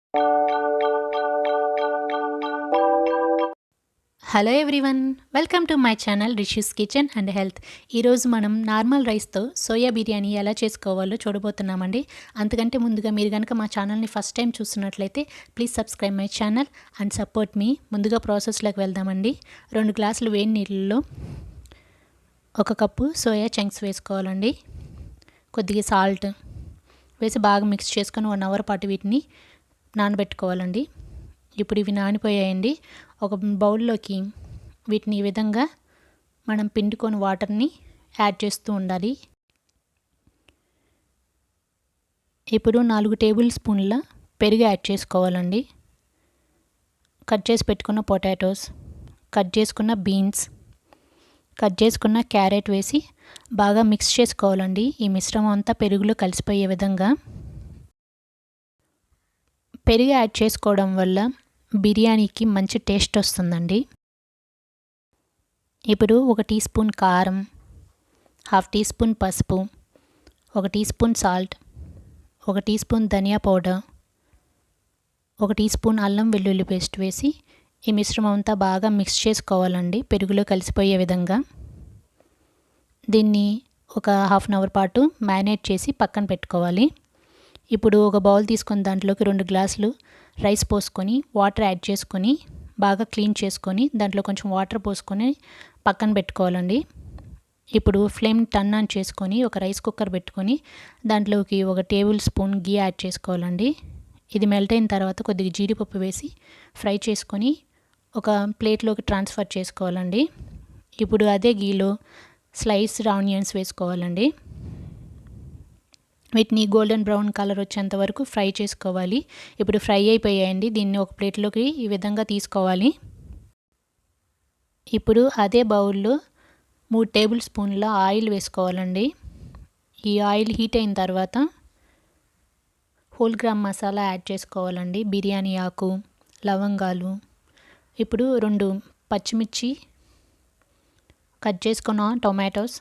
Hello everyone, welcome to my channel Rishu's kitchen and health. ఈరోజు మనం normal రైస్తో soya biryani ఎలా చేసుకోవాలో చూడబోతున్నామండి. అంతకంటే ముందుగా మీరు కనుక మా ఛానల్ని ఫస్ట్ టైం చూస్తున్నట్లయితే please subscribe my channel and support me. ముందుగా ప్రాసెస్లోకి వెళ్దామండి. 2 గ్లాసులు వేడి నీళ్ళలో 1 కప్పు సోయా చంక్స్ వేసుకోవాలండి. కొద్దిగా సాల్ట్ వేసి బాగా మిక్స్ చేసుకొని 1 అవర్ పాటు వీటిని నానబెట్టుకోవాలండి. ఇప్పుడు ఇవి నానిపోయాయండి. ఒక బౌల్లోకి వీటిని ఈ విధంగా మనం పిండుకొని వాటర్ని యాడ్ చేస్తూ ఉండాలి. ఇప్పుడు 4 టేబుల్ స్పూన్ల పెరుగు యాడ్ చేసుకోవాలండి. కట్ చేసి పెట్టుకున్న పొటాటోస్, కట్ చేసుకున్న బీన్స్, కట్ చేసుకున్న క్యారెట్ వేసి బాగా మిక్స్ చేసుకోవాలండి. ఈ మిశ్రమం అంతా పెరుగులో కలిసిపోయే విధంగా. పెరుగు యాడ్ చేసుకోవడం వల్ల బిర్యానీకి మంచి టేస్ట్ వస్తుందండి. ఇప్పుడు 1 టీ స్పూన్ కారం, 1/2 టీ స్పూన్ పసుపు, 1 teaspoon salt, 1 teaspoon ధనియా పౌడర్, 1 టీ స్పూన్ అల్లం వెల్లుల్లి పేస్ట్ వేసి ఈ మిశ్రమం అంతా బాగా మిక్స్ చేసుకోవాలండి, పెరుగులో కలిసిపోయే విధంగా. దీన్ని ఒక 1/2 అవర్ పాటు మ్యారినేట్ చేసి పక్కన పెట్టుకోవాలి. ఇప్పుడు ఒక బౌల్ తీసుకొని దాంట్లోకి 2 గ్లాసులు రైస్ పోసుకొని వాటర్ యాడ్ చేసుకొని బాగా క్లీన్ చేసుకొని దాంట్లో కొంచెం వాటర్ పోసుకొని పక్కన పెట్టుకోవాలండి. ఇప్పుడు ఫ్లేమ్ టర్న్ ఆన్ చేసుకొని ఒక రైస్ కుక్కర్ పెట్టుకొని దాంట్లోకి 1 టేబుల్ స్పూన్ గీ యాడ్ చేసుకోవాలండి. ఇది మెల్ట్ అయిన తర్వాత కొద్దిగా జీడిపప్పు వేసి ఫ్రై చేసుకొని ఒక ప్లేట్లోకి ట్రాన్స్ఫర్ చేసుకోవాలండి. ఇప్పుడు అదే గీలో స్లైస్డ్ ఆనియన్స్ వేసుకోవాలండి. వీటిని గోల్డెన్ బ్రౌన్ కలర్ వచ్చేంత వరకు ఫ్రై చేసుకోవాలి. ఇప్పుడు ఫ్రై అయిపోయాయండి. దీన్ని ఒక ప్లేట్లోకి ఈ విధంగా తీసుకోవాలి. ఇప్పుడు అదే బౌల్లో 3 టేబుల్ స్పూన్ల ఆయిల్ వేసుకోవాలండి. ఈ ఆయిల్ హీట్ అయిన తర్వాత హోల్ గ్రామ్ మసాలా యాడ్ చేసుకోవాలండి. బిర్యానీ ఆకు, లవంగాలు, ఇప్పుడు 2 పచ్చిమిర్చి, కట్ చేసుకున్న టొమాటోస్,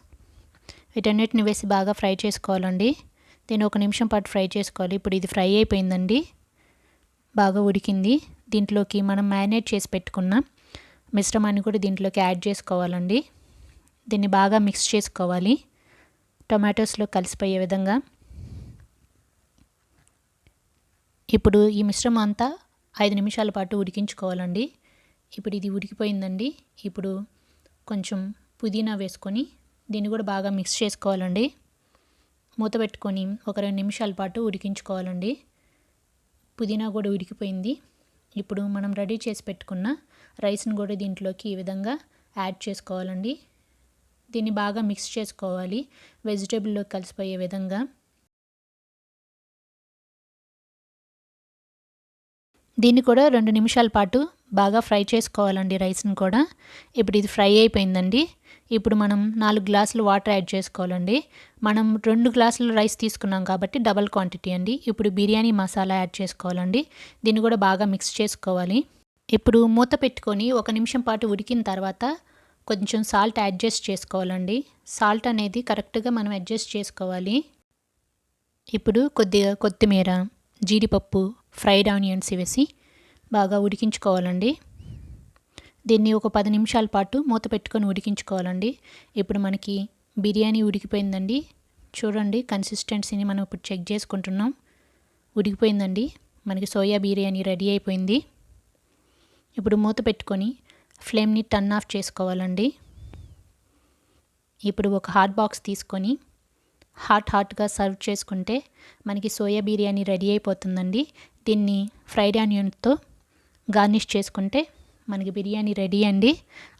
వీటన్నిటిని వేసి బాగా ఫ్రై చేసుకోవాలండి. దీన్ని 1 నిమిషం పాటు ఫ్రై చేసుకోవాలి. ఇప్పుడు ఇది ఫ్రై అయిపోయిందండి, బాగా ఉడికింది. దీంట్లోకి మనం మ్యారినేట్ చేసి పెట్టుకున్న మిశ్రమాన్ని కూడా దీంట్లోకి యాడ్ చేసుకోవాలండి. దీన్ని బాగా మిక్స్ చేసుకోవాలి, టొమాటోస్లో కలిసిపోయే విధంగా. ఇప్పుడు ఈ మిశ్రమం అంతా 5 నిమిషాల పాటు ఉడికించుకోవాలండి. ఇప్పుడు ఇది ఉడికిపోయిందండి. ఇప్పుడు కొంచెం పుదీనా వేసుకొని దీన్ని కూడా బాగా మిక్స్ చేసుకోవాలండి. మూత పెట్టుకొని ఒక 2 నిమిషాల పాటు ఉడికించుకోవాలండి. పుదీనా కూడా ఉడికిపోయింది. ఇప్పుడు మనం రెడీ చేసి పెట్టుకున్న రైస్ని కూడా దీంట్లోకి ఈ విధంగా యాడ్ చేసుకోవాలండి. దీన్ని బాగా మిక్స్ చేసుకోవాలి, వెజిటేబుల్లో కలిసిపోయే విధంగా. దీన్ని కూడా 2 నిమిషాల పాటు బాగా ఫ్రై చేసుకోవాలండి రైస్ని కూడా. ఇప్పుడు ఇది ఫ్రై అయిపోయిందండి. ఇప్పుడు మనం 4 గ్లాసులు వాటర్ యాడ్ చేసుకోవాలండి. మనం 2 గ్లాసులు రైస్ తీసుకున్నాం కాబట్టి డబల్ క్వాంటిటీ అండి. ఇప్పుడు బిర్యానీ మసాలా యాడ్ చేసుకోవాలండి. దీన్ని కూడా బాగా మిక్స్ చేసుకోవాలి. ఇప్పుడు మూత పెట్టుకొని 1 నిమిషం పాటు ఉడికిన తర్వాత కొంచెం సాల్ట్ అడ్జస్ట్ చేసుకోవాలండి. సాల్ట్ అనేది కరెక్ట్గా మనం అడ్జస్ట్ చేసుకోవాలి. ఇప్పుడు కొద్దిగా కొత్తిమీర, జీడిపప్పు, ఫ్రైడ్ ఆనియన్స్ వేసి బాగా ఉడికించుకోవాలండి. దీన్ని ఒక 10 నిమిషాల పాటు మూత పెట్టుకొని ఉడికించుకోవాలండి. ఇప్పుడు మనకి బిర్యానీ ఉడికిపోయిందండి. చూడండి, కన్సిస్టెన్సీని మనం ఇప్పుడు చెక్ చేసుకుంటున్నాం. ఉడికిపోయిందండి. మనకి సోయా బిర్యానీ రెడీ అయిపోయింది. ఇప్పుడు మూత పెట్టుకొని ఫ్లేమ్ని టర్న్ ఆఫ్ చేసుకోవాలండి. ఇప్పుడు ఒక హాట్ బాక్స్ తీసుకొని హాట్గా సర్వ్ చేసుకుంటే మనకి సోయా బిర్యానీ రెడీ అయిపోతుందండి. దీన్ని ఫ్రైడ్ ఆనియన్తో గార్నిష్ చేసుకుంటే మనకి బిర్యానీ రెడీ అండి.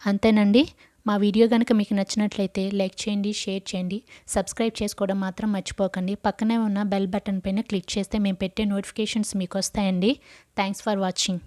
అంతేనండి. మా వీడియో కనుక మీకు నచ్చినట్లయితే లైక్ చేయండి, షేర్ చేయండి, సబ్స్క్రైబ్ చేసుకోవడం మాత్రం మర్చిపోకండి. పక్కనే ఉన్న బెల్ బటన్ పైన క్లిక్ చేస్తే మేము పెట్టే నోటిఫికేషన్స్ మీకు వస్తాయండి. Thanks for watching.